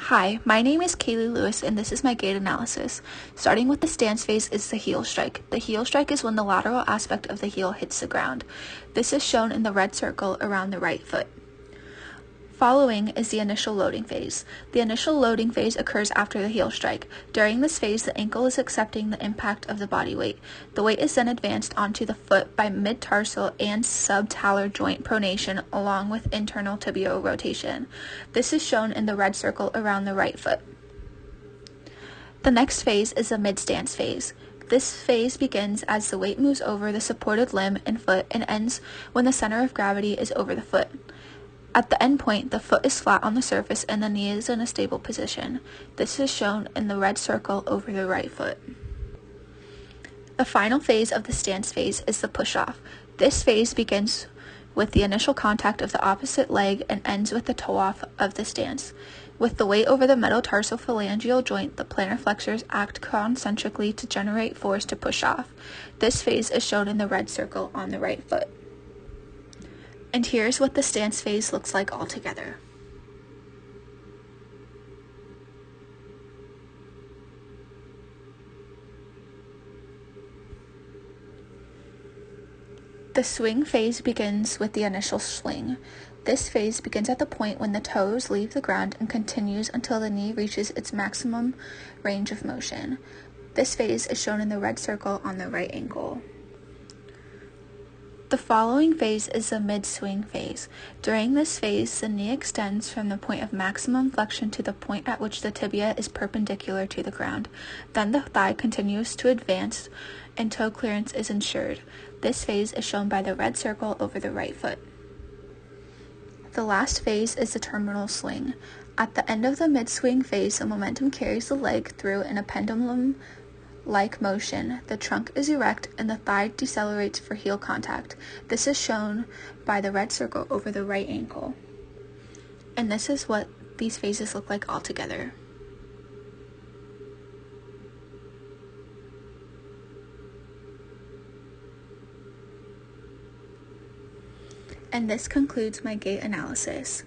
Hi, my name is Kailey Lewis, and this is my gait analysis. Starting with the stance phase is the heel strike. The heel strike is when the lateral aspect of the heel hits the ground. This is shown in the red circle around the right foot. Following is the initial loading phase. The initial loading phase occurs after the heel strike. During this phase, the ankle is accepting the impact of the body weight. The weight is then advanced onto the foot by mid-tarsal and subtalar joint pronation along with internal tibial rotation. This is shown in the red circle around the right foot. The next phase is the mid-stance phase. This phase begins as the weight moves over the supported limb and foot and ends when the center of gravity is over the foot. At the end point, the foot is flat on the surface and the knee is in a stable position. This is shown in the red circle over the right foot. The final phase of the stance phase is the push-off. This phase begins with the initial contact of the opposite leg and ends with the toe-off of the stance. With the weight over the metatarsophalangeal joint, the plantar flexors act concentrically to generate force to push off. This phase is shown in the red circle on the right foot. And here's what the stance phase looks like all together. The swing phase begins with the initial swing. This phase begins at the point when the toes leave the ground and continues until the knee reaches its maximum range of motion. This phase is shown in the red circle on the right ankle. The following phase is the mid-swing phase. During this phase, the knee extends from the point of maximum flexion to the point at which the tibia is perpendicular to the ground. Then the thigh continues to advance and toe clearance is ensured. This phase is shown by the red circle over the right foot. The last phase is the terminal swing. At the end of the mid-swing phase, the momentum carries the leg through in a pendulum-like motion. The trunk is erect and the thigh decelerates for heel contact. This is shown by the red circle over the right ankle. And this is what these phases look like all together. And this concludes my gait analysis.